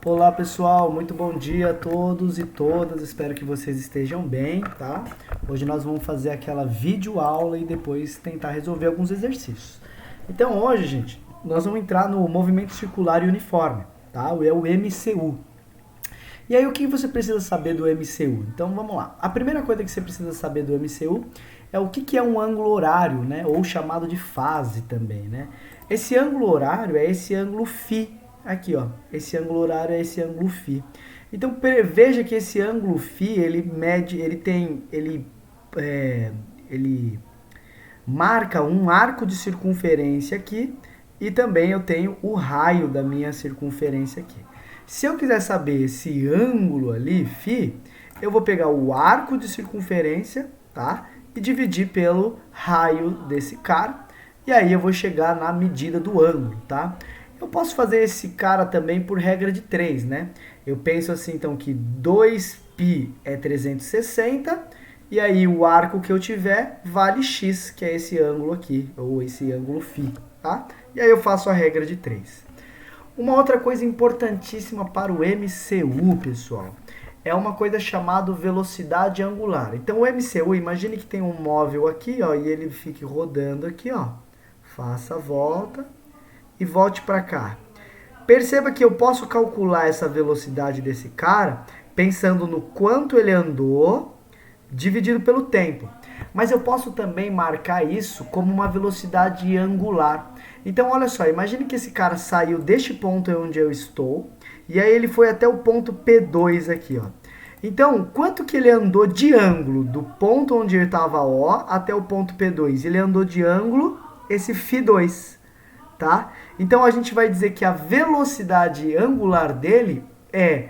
Olá pessoal, muito bom dia a todos e todas, espero que vocês estejam bem, tá? Hoje nós vamos fazer aquela videoaula e depois tentar resolver alguns exercícios. Então hoje, gente, nós vamos entrar no movimento circular e uniforme, tá? É o MCU. E aí o que você precisa saber do MCU? Então vamos lá. A primeira coisa que você precisa saber do MCU é o que é um ângulo horário, né? Ou chamado de fase também, né? Esse ângulo horário é esse ângulo φ. Aqui, ó. Esse ângulo horário é esse ângulo φ. Então veja que esse ângulo φ, ele mede, ele marca um arco de circunferência aqui e também eu tenho o raio da minha circunferência aqui. Se eu quiser saber esse ângulo ali, φ, eu vou pegar o arco de circunferência, tá? E dividir pelo raio desse cara. E aí eu vou chegar na medida do ângulo, tá? Eu posso fazer esse cara também por regra de 3, né? Eu penso assim, então, que 2π é 360, e aí o arco que eu tiver vale x, que é esse ângulo aqui, ou esse ângulo φ, tá? E aí eu faço a regra de 3. Uma outra coisa importantíssima para o MCU, pessoal, é uma coisa chamada velocidade angular. Então o MCU, imagine que tem um móvel aqui, ó, e ele fique rodando aqui, ó. Faça a volta e volte para cá. Perceba que eu posso calcular essa velocidade desse cara pensando no quanto ele andou dividido pelo tempo. Mas eu posso também marcar isso como uma velocidade angular. Então, olha só, imagine que esse cara saiu deste ponto onde eu estou, e aí ele foi até o ponto P2 aqui, ó. Então, quanto que ele andou de ângulo do ponto onde ele estava O até o ponto P2? Ele andou de ângulo esse φ2, tá? Então, a gente vai dizer que a velocidade angular dele é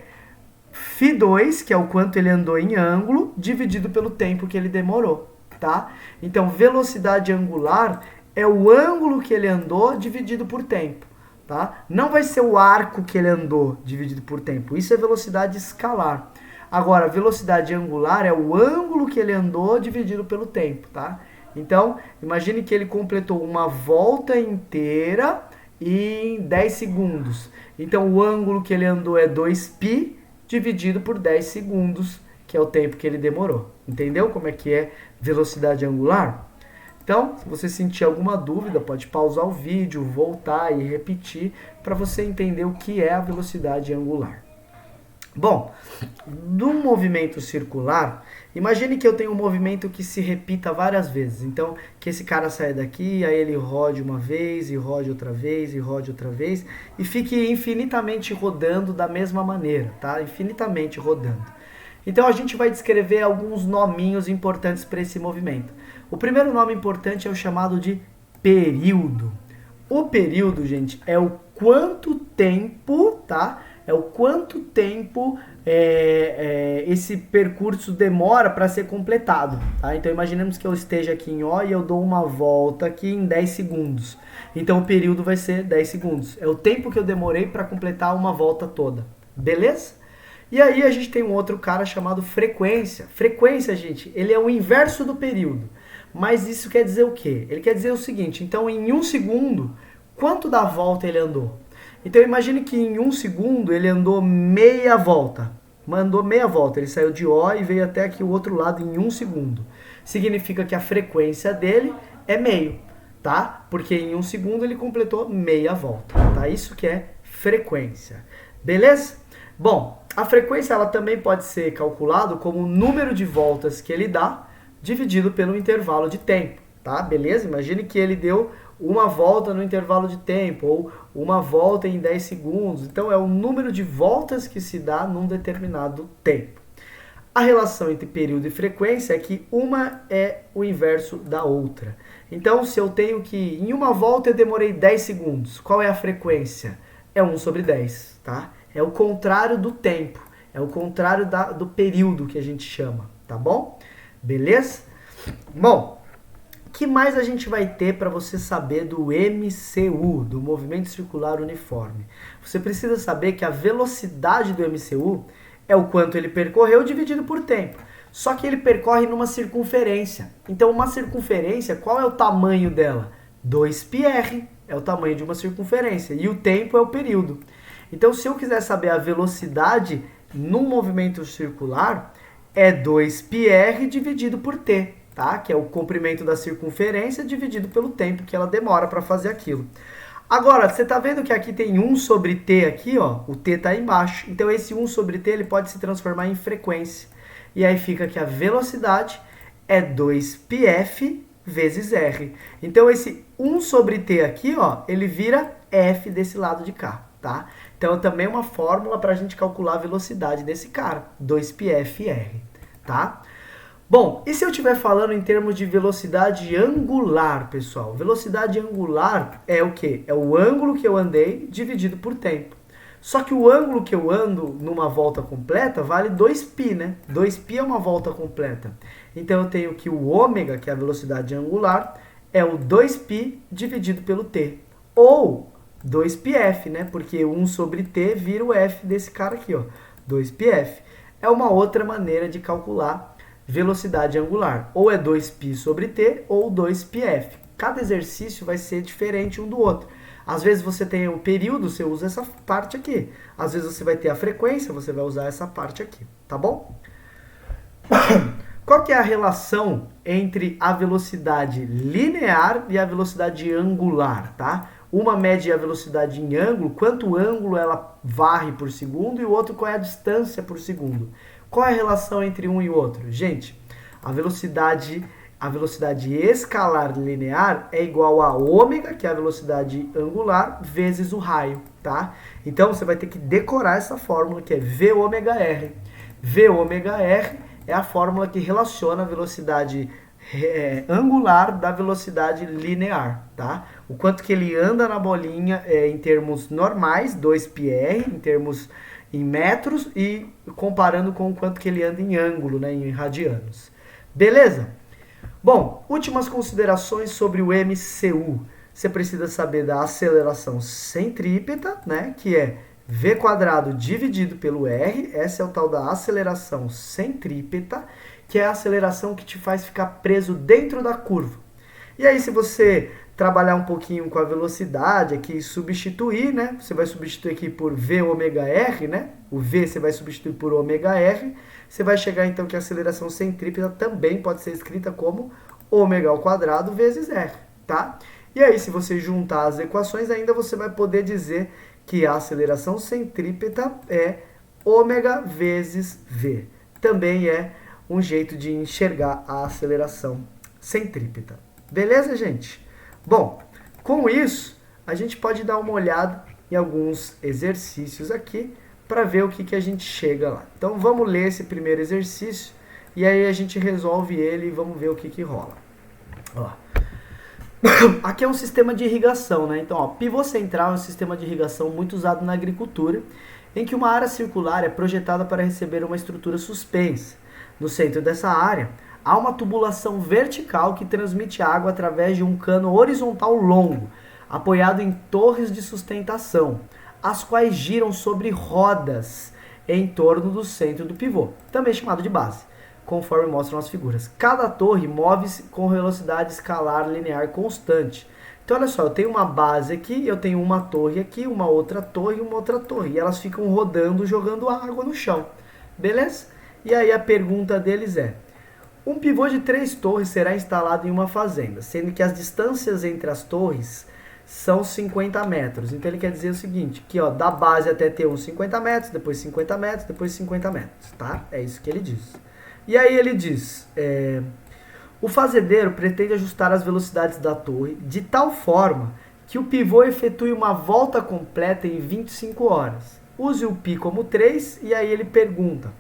φ2, que é o quanto ele andou em ângulo, dividido pelo tempo que ele demorou, tá? Então, velocidade angular é o ângulo que ele andou dividido por tempo, tá? Não vai ser o arco que ele andou dividido por tempo, isso é velocidade escalar. Agora, velocidade angular é o ângulo que ele andou dividido pelo tempo, tá? Então, imagine que ele completou uma volta inteira em 10 segundos. Então, o ângulo que ele andou é 2π dividido por 10 segundos, que é o tempo que ele demorou. Entendeu como é que é velocidade angular? Então, se você sentir alguma dúvida, pode pausar o vídeo, voltar e repetir para você entender o que é a velocidade angular. Bom, no movimento circular, imagine que eu tenho um movimento que se repita várias vezes. Então, que esse cara saia daqui, aí ele rode uma vez, e rode outra vez, e rode outra vez, e fique infinitamente rodando da mesma maneira, tá? Infinitamente rodando. Então, a gente vai descrever alguns nominhos importantes para esse movimento. O primeiro nome importante é o chamado de período. O período, gente, é o quanto tempo, tá? É o quanto tempo esse percurso demora para ser completado. Tá? Então, imaginemos que eu esteja aqui em O e eu dou uma volta aqui em 10 segundos. Então, o período vai ser 10 segundos. É o tempo que eu demorei para completar uma volta toda. Beleza? E aí, a gente tem um outro cara chamado frequência. Frequência, gente, ele é o inverso do período. Mas isso quer dizer o quê? Ele quer dizer o seguinte, então, em 1 segundo, quanto da volta ele andou? Então imagine que em 1 segundo ele andou meia volta. Mandou meia volta. Ele saiu de O e veio até aqui o outro lado em 1 segundo. Significa que a frequência dele é meio, tá? Porque em 1 segundo ele completou meia volta, tá? Isso que é frequência. Beleza? Bom, a frequência ela também pode ser calculada como o número de voltas que ele dá dividido pelo intervalo de tempo, tá? Beleza? Imagine que ele deu uma volta no intervalo de tempo, ou uma volta em 10 segundos. Então, é o número de voltas que se dá num determinado tempo. A relação entre período e frequência é que uma é o inverso da outra. Então, se eu tenho que, em uma volta eu demorei 10 segundos, qual é a frequência? É 1 sobre 10, tá? É o contrário do tempo, é o contrário do período que a gente chama, tá bom? Beleza? Bom, o que mais a gente vai ter para você saber do MCU, do movimento circular uniforme? Você precisa saber que a velocidade do MCU é o quanto ele percorreu dividido por tempo. Só que ele percorre numa circunferência. Então, uma circunferência, qual é o tamanho dela? 2πr é o tamanho de uma circunferência. E o tempo é o período. Então, se eu quiser saber a velocidade num movimento circular, é 2πr dividido por t, tá? Que é o comprimento da circunferência dividido pelo tempo que ela demora para fazer aquilo. Agora, você está vendo que aqui tem 1 sobre t aqui, ó, o t está embaixo. Então, esse 1 sobre t ele pode se transformar em frequência. E aí fica que a velocidade é 2πf vezes r. Então, esse 1 sobre t aqui, ó, ele vira f desse lado de cá, tá? Então, também é uma fórmula para a gente calcular a velocidade desse cara, 2πfr, tá? Bom, e se eu estiver falando em termos de velocidade angular, pessoal? Velocidade angular é o quê? É o ângulo que eu andei dividido por tempo. Só que o ângulo que eu ando numa volta completa vale 2π, né? 2π é uma volta completa. Então, eu tenho que o ômega, que é a velocidade angular, é o 2π dividido pelo t. Ou 2πf, né? Porque 1 sobre t vira o f desse cara aqui, ó. 2πf. É uma outra maneira de calcular velocidade angular. Ou é 2π sobre t ou 2πf. Cada exercício vai ser diferente um do outro. Às vezes você tem o período, você usa essa parte aqui. Às vezes você vai ter a frequência, você vai usar essa parte aqui, tá bom? Qual que é a relação entre a velocidade linear e a velocidade angular, tá? Uma mede a velocidade em ângulo, quanto ângulo ela varre por segundo, e o outro qual é a distância por segundo. Qual é a relação entre um e o outro? Gente, a velocidade escalar linear é igual a ômega, que é a velocidade angular, vezes o raio, tá? Então, você vai ter que decorar essa fórmula, que é V ômega R. V ômega R é a fórmula que relaciona a velocidade angular da velocidade linear, tá? O quanto que ele anda na bolinha em termos normais, 2πr, em metros, e comparando com o quanto que ele anda em ângulo, né, em radianos. Beleza? Bom, últimas considerações sobre o MCU. Você precisa saber da aceleração centrípeta, né, que é v quadrado dividido pelo r. Essa é o tal da aceleração centrípeta, que é a aceleração que te faz ficar preso dentro da curva. E aí, se você trabalhar um pouquinho com a velocidade aqui, substituir, né? Você vai substituir aqui por V ômega R, né? O V você vai substituir por ômega R. Você vai chegar então que a aceleração centrípeta também pode ser escrita como ômega ao quadrado vezes R, tá? E aí, se você juntar as equações, ainda você vai poder dizer que a aceleração centrípeta é ômega vezes V. Também é um jeito de enxergar a aceleração centrípeta. Beleza, gente? Bom, com isso, a gente pode dar uma olhada em alguns exercícios aqui para ver o que a gente chega lá. Então, vamos ler esse primeiro exercício e aí a gente resolve ele e vamos ver o que rola. Ó. Aqui é um sistema de irrigação, né? Então, ó, pivô central é um sistema de irrigação muito usado na agricultura, em que uma área circular é projetada para receber uma estrutura suspensa. No centro dessa área, há uma tubulação vertical que transmite água através de um cano horizontal longo, apoiado em torres de sustentação, as quais giram sobre rodas em torno do centro do pivô, também chamado de base, conforme mostram as figuras. Cada torre move-se com velocidade escalar linear constante. Então, olha só, eu tenho uma base aqui, eu tenho uma torre aqui, uma outra torre e uma outra torre. E elas ficam rodando, jogando água no chão. Beleza? E aí a pergunta deles é: um pivô de 3 torres será instalado em uma fazenda, sendo que as distâncias entre as torres são 50 metros. Então ele quer dizer o seguinte, que ó, da base até ter uns 50 metros, depois 50 metros, depois 50 metros, tá? É isso que ele diz. E aí ele diz, o fazendeiro pretende ajustar as velocidades da torre de tal forma que o pivô efetue uma volta completa em 25 horas. Use o π como 3 e aí ele pergunta: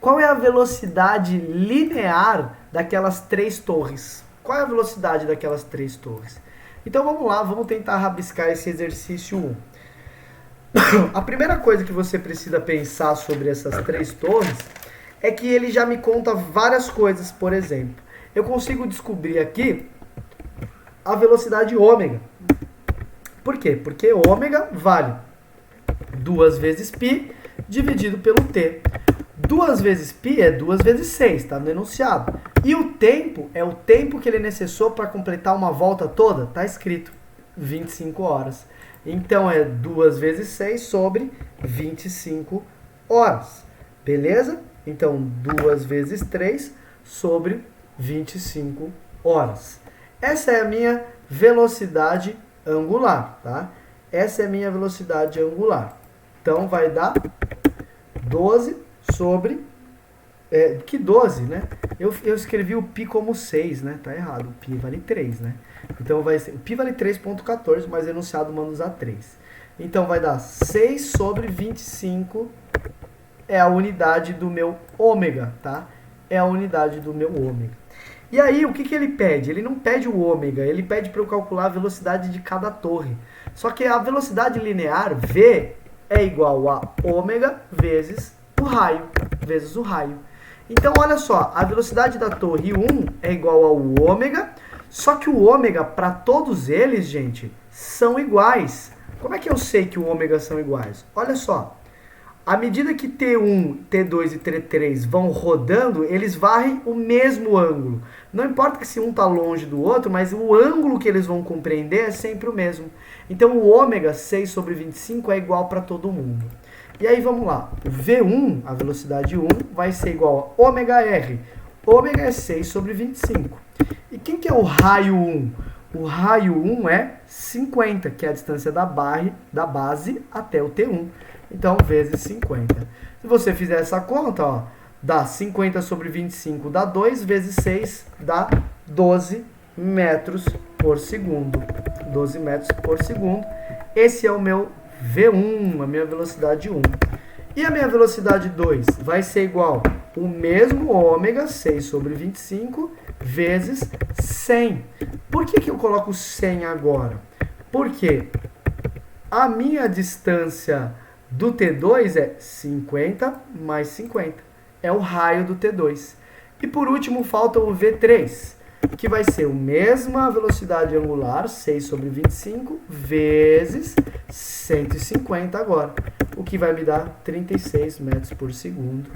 qual é a velocidade linear daquelas 3 torres? Qual é a velocidade daquelas 3 torres? Então vamos lá, vamos tentar rabiscar esse exercício 1. A primeira coisa que você precisa pensar sobre essas 3 torres é que ele já me conta várias coisas. Por exemplo, eu consigo descobrir aqui a velocidade ômega. Por quê? Porque ômega vale 2 vezes π dividido pelo t. 2 vezes π é 2 vezes 6, está no enunciado. E o tempo é o tempo que ele necessitou para completar uma volta toda, está escrito 25 horas. Então é 2 vezes 6 sobre 25 horas. Beleza? Então 2 vezes 3 sobre 25 horas. Essa é a minha velocidade angular, tá? Essa é a minha velocidade angular. Então vai dar 12 sobre... que 12, né? Eu escrevi o π como 6, né? Tá errado. O π vale 3, né? Então vai ser... O π vale 3,14, mas enunciado manda usar 3. Então vai dar 6 sobre 25 é a unidade do meu ômega, tá? É a unidade do meu ômega. E aí, o que, que ele pede? Ele não pede o ômega, ele pede para eu calcular a velocidade de cada torre. Só que a velocidade linear, V, é igual a ômega vezes o raio, Então, olha só, a velocidade da torre 1 é igual ao ômega, só que o ômega, para todos eles, gente, são iguais. Como é que eu sei que o ômega são iguais? Olha só. À medida que T1, T2 e T3 vão rodando, eles varrem o mesmo ângulo. Não importa que se um está longe do outro, mas o ângulo que eles vão compreender é sempre o mesmo. Então o ômega 6 sobre 25 é igual para todo mundo. E aí vamos lá. O V1, a velocidade 1, vai ser igual a ômega R. Ômega é 6 sobre 25. E quem que é o raio 1? O raio 1 é 50, que é a distância da base até o T1. Então, vezes 50. Se você fizer essa conta, ó, dá 50 sobre 25, dá 2, vezes 6, dá 12 metros por segundo. 12 metros por segundo. Esse é o meu V1, a minha velocidade 1. E a minha velocidade 2 vai ser igual o mesmo ômega, 6 sobre 25, vezes 100. Por que eu coloco 100 agora? Porque a minha distância do T2 é 50 mais 50. É o raio do T2. E por último falta o V3, que vai ser a mesma velocidade angular, 6 sobre 25, vezes 150 agora. O que vai me dar 36 metros por segundo.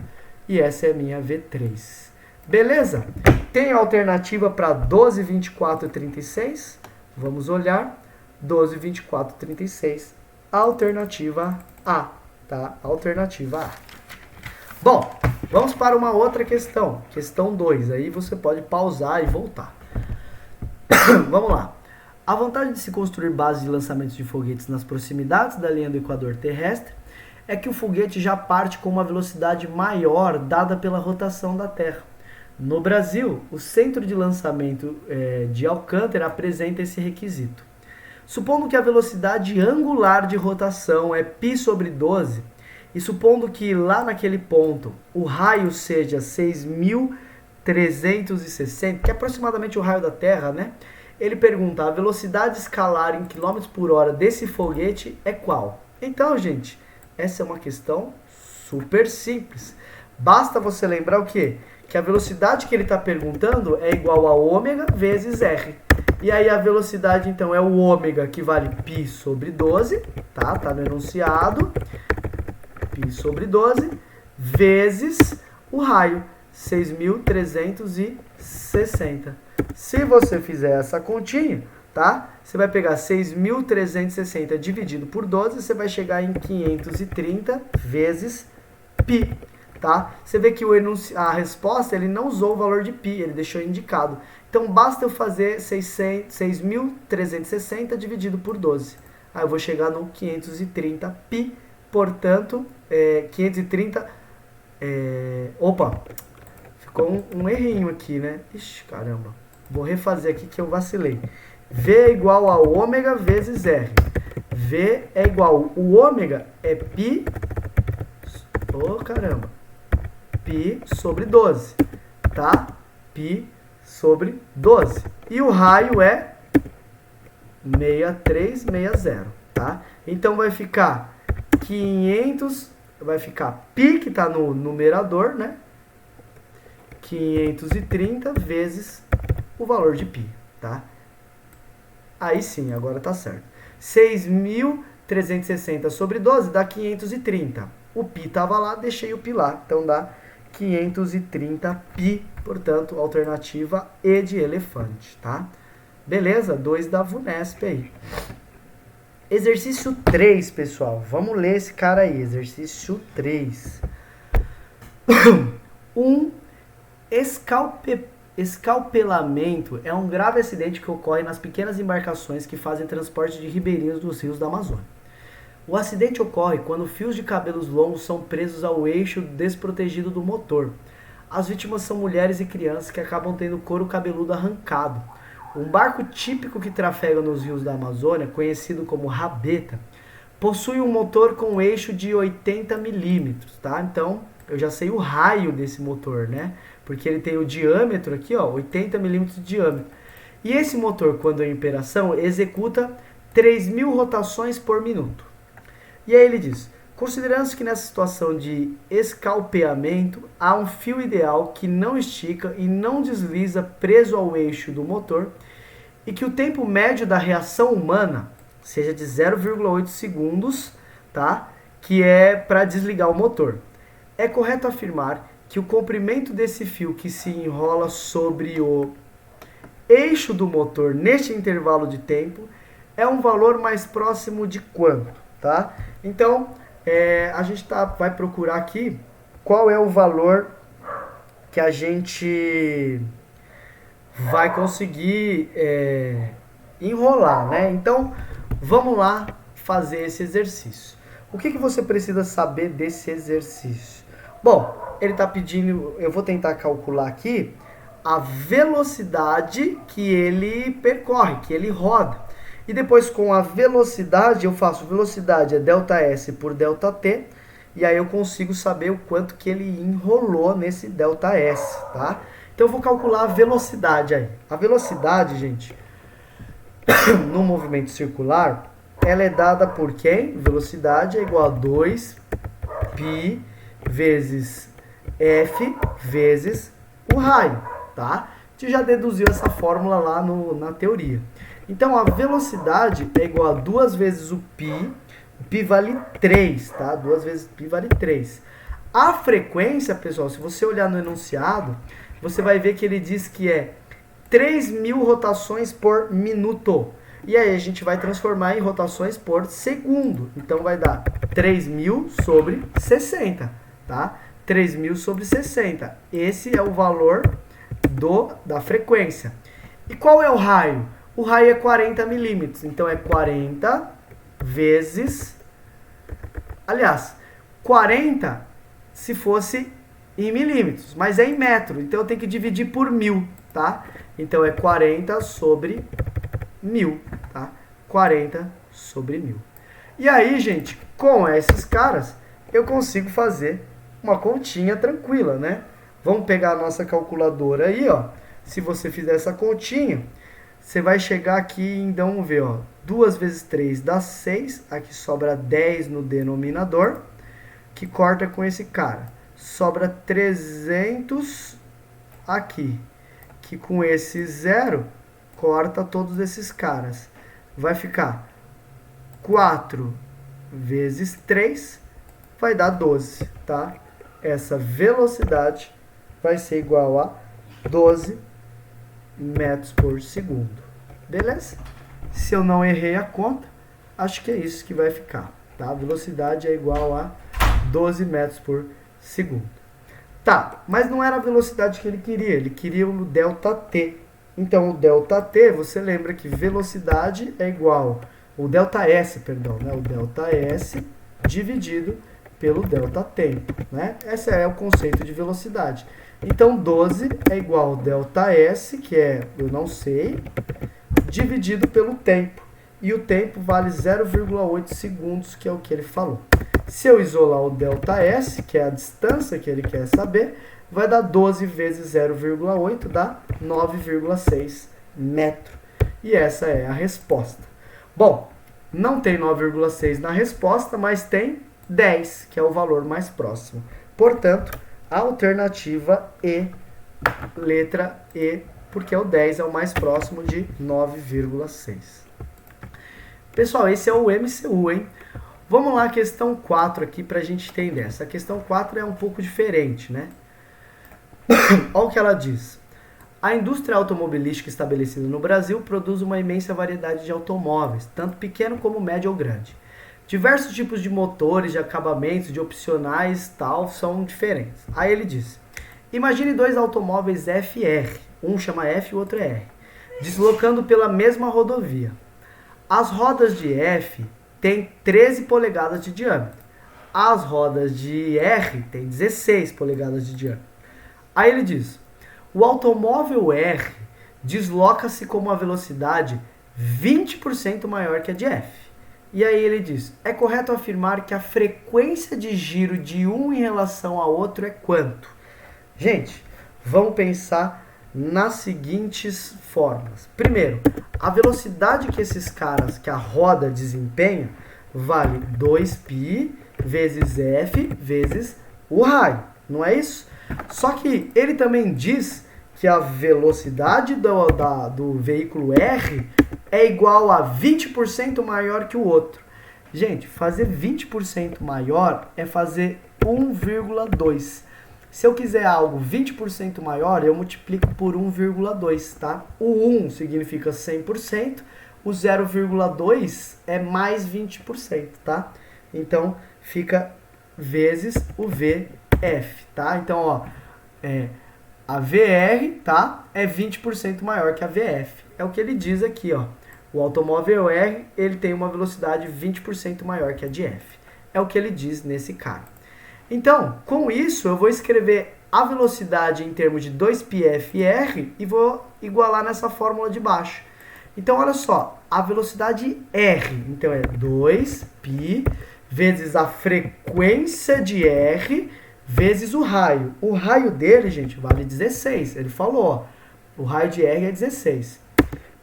E essa é a minha V3. Beleza? Tem alternativa para 12, 24 e 36? Vamos olhar. 12, 24 e 36. Alternativa A, tá? Alternativa A. Bom, vamos para uma outra questão. Questão 2. Aí você pode pausar e voltar. Vamos lá. A vantagem de se construir bases de lançamentos de foguetes nas proximidades da linha do equador terrestre é que o foguete já parte com uma velocidade maior dada pela rotação da Terra. No Brasil, o centro de lançamento de Alcântara apresenta esse requisito. Supondo que a velocidade angular de rotação é π sobre 12, e supondo que lá naquele ponto o raio seja 6.360, que é aproximadamente o raio da Terra, né? Ele pergunta, a velocidade escalar em km por hora desse foguete é qual? Então, gente, essa é uma questão super simples. Basta você lembrar o quê? Que a velocidade que ele está perguntando é igual a ômega vezes R. E aí a velocidade, então, é o ômega, que vale π sobre 12, tá? Tá no enunciado. π sobre 12, vezes o raio, 6.360. Se você fizer essa continha, tá? Você vai pegar 6.360 dividido por 12, você vai chegar em 530 vezes π, tá? Você vê que a resposta, ele não usou o valor de π, ele deixou indicado. Então, basta eu fazer 6.360 dividido por 12. Aí eu vou chegar no 530 π, portanto, 530... opa, ficou um errinho aqui, né? Ixi, caramba. Vou refazer aqui que eu vacilei. V é igual a ômega vezes R. V é igual, o ômega é π, caramba, π sobre 12, tá? Π sobre 12. E o raio é 6360, tá? Então vai ficar 500, vai ficar π, que está no numerador, né? 530 vezes o valor de π, tá? Aí sim, agora tá certo. 6.360 sobre 12 dá 530. O π estava lá, deixei o π lá. Então dá 530 π, portanto, alternativa E de elefante, tá? Beleza? 2 da VUNESP aí. Exercício 3, pessoal. Vamos ler esse cara aí. Exercício 3. Um escalpelamento é um grave acidente que ocorre nas pequenas embarcações que fazem transporte de ribeirinhos dos rios da Amazônia. O acidente ocorre quando fios de cabelos longos são presos ao eixo desprotegido do motor. As vítimas são mulheres e crianças que acabam tendo couro cabeludo arrancado. Um barco típico que trafega nos rios da Amazônia, conhecido como rabeta, possui um motor com eixo de 80 milímetros, tá? Então, eu já sei o raio desse motor, né? Porque ele tem o diâmetro aqui, ó, 80 milímetros de diâmetro. E esse motor, quando em operação, executa 3.000 rotações por minuto. E aí ele diz, considerando que nessa situação de escalpeamento, há um fio ideal que não estica e não desliza preso ao eixo do motor e que o tempo médio da reação humana seja de 0,8 segundos, tá? Que é para desligar o motor. É correto afirmar que o comprimento desse fio que se enrola sobre o eixo do motor neste intervalo de tempo é um valor mais próximo de quanto, tá? Então, a gente vai procurar aqui qual é o valor que a gente vai conseguir enrolar, né? Então, vamos lá fazer esse exercício. O que você precisa saber desse exercício? Bom, ele está pedindo, eu vou tentar calcular aqui a velocidade que ele percorre, que ele roda. E depois com a velocidade, eu faço velocidade é ΔS por ΔT, e aí eu consigo saber o quanto que ele enrolou nesse ΔS, tá? Então eu vou calcular a velocidade aí. A velocidade, gente, no movimento circular, ela é dada por quem? Velocidade é igual a 2π vezes F vezes o raio, tá? A gente já deduziu essa fórmula lá na teoria. Então, a velocidade é igual a 2 vezes o π vale 3, tá? 2 vezes π vale 3. A frequência, pessoal, se você olhar no enunciado, você vai ver que ele diz que é 3.000 rotações por minuto. E aí a gente vai transformar em rotações por segundo. Então, vai dar 3.000 sobre 60, tá? 3.000 sobre 60. Esse é o valor da frequência. E qual é o raio? O raio é 40 milímetros, então é 40 vezes... Aliás, 40 se fosse em milímetros, mas é em metro, então eu tenho que dividir por 1.000, tá? Então é 40 sobre 1.000, tá? 40 sobre 1.000. E aí, gente, com esses caras, eu consigo fazer uma continha tranquila, né? Vamos pegar a nossa calculadora aí, ó. Se você fizer essa continha... Você vai chegar aqui, então, vamos ver, ó. 2 vezes 3 dá 6. Aqui sobra 10 no denominador, que corta com esse cara. Sobra 300 aqui, que com esse 0, corta todos esses caras. Vai ficar 4 vezes 3, vai dar 12, tá? Essa velocidade vai ser igual a 12 metros por segundo. Beleza? Se eu não errei a conta, acho que é isso que vai ficar, tá? A velocidade é igual a 12 metros por segundo. Tá, mas não era a velocidade que ele queria o ΔT. Então, o ΔT, você lembra que velocidade é igual, o ΔS, perdão, né? O ΔS dividido pelo ΔT, né? Esse é o conceito de velocidade. Então, 12 é igual ao ΔS, que é, eu não sei, dividido pelo tempo. E o tempo vale 0,8 segundos, que é o que ele falou. Se eu isolar o ΔS, que é a distância que ele quer saber, vai dar 12 vezes 0,8, dá 9,6 metros. E essa é a resposta. Bom, não tem 9,6 na resposta, mas tem 10, que é o valor mais próximo. Portanto, a alternativa E, letra E, porque o 10 é o mais próximo de 9,6. Pessoal, esse é o MCU, hein? Vamos lá, questão 4 aqui para a gente entender. Essa questão 4 é um pouco diferente, né? Olha o que ela diz. A indústria automobilística estabelecida no Brasil produz uma imensa variedade de automóveis, tanto pequeno como médio ou grande. Diversos tipos de motores, de acabamentos, de opcionais, tal, são diferentes. Aí ele diz: imagine dois automóveis FR, um chama F e o outro é R, deslocando pela mesma rodovia. As rodas de F têm 13 polegadas de diâmetro. As rodas de R têm 16 polegadas de diâmetro. Aí ele diz: o automóvel R desloca-se com uma velocidade 20% maior que a de F. E aí ele diz: é correto afirmar que a frequência de giro de um em relação ao outro é quanto? Gente, vamos pensar nas seguintes formas. Primeiro, a velocidade que esses caras, que a roda desempenha, vale 2π vezes F vezes o raio, não é isso? Só que ele também diz que a velocidade do veículo R é igual a 20% maior que o outro. Gente, fazer 20% maior é fazer 1,2. Se eu quiser algo 20% maior, eu multiplico por 1,2, tá? O 1 significa 100%, o 0,2 é mais 20%, tá? Então, fica vezes o VF, tá? Então, ó, a VR, tá? É 20% maior que a VF. É o que ele diz aqui, ó. O automóvel R, ele tem uma velocidade 20% maior que a de F. É o que ele diz nesse cara. Então, com isso, eu vou escrever a velocidade em termos de 2πfr e vou igualar nessa fórmula de baixo. Então, olha só, a velocidade R, então é 2π vezes a frequência de R vezes o raio. O raio dele, gente, vale 16. Ele falou, ó, o raio de R é 16.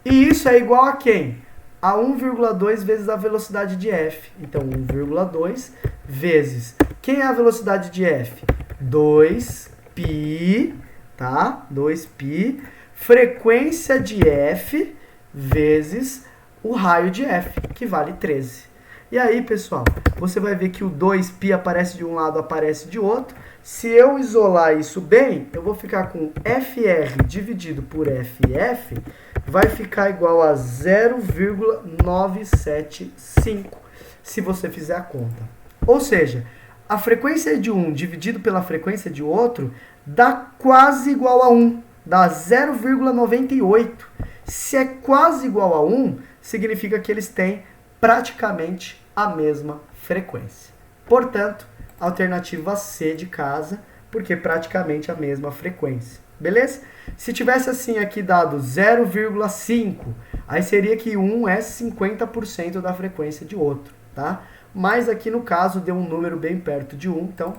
E isso é igual a quem? A 1,2 vezes a velocidade de F. Então, 1,2 vezes... Quem é a velocidade de F? 2π, tá? 2π, frequência de F vezes o raio de F, que vale 13. E aí, pessoal, você vai ver que o 2π aparece de um lado, aparece de outro. Se eu isolar isso bem, eu vou ficar com FR dividido por FF, vai ficar igual a 0,975, se você fizer a conta. Ou seja, a frequência de um dividido pela frequência de outro dá quase igual a 1, dá 0,98. Se é quase igual a 1, significa que eles têm praticamente a mesma frequência. Portanto, alternativa C de casa, porque praticamente a mesma frequência. Beleza? Se tivesse assim aqui dado 0,5, aí seria que um é 50% da frequência de outro, tá? Mas aqui no caso deu um número bem perto de 1, então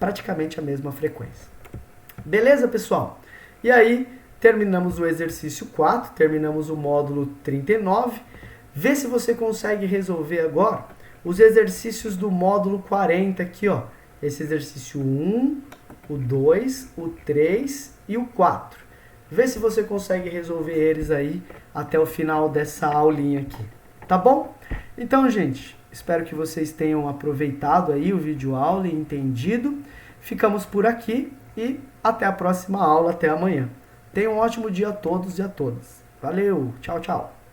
praticamente a mesma frequência. Beleza, pessoal? E aí, terminamos o exercício 4, terminamos o módulo 39. Vê se você consegue resolver agora os exercícios do módulo 40 aqui, ó. Esse exercício 1, o 2, o 3 e o 4. Vê se você consegue resolver eles aí até o final dessa aulinha aqui. Tá bom? Então, gente, espero que vocês tenham aproveitado aí o vídeo aula e entendido. Ficamos por aqui e até a próxima aula, até amanhã. Tenham um ótimo dia a todos e a todas. Valeu, tchau, tchau.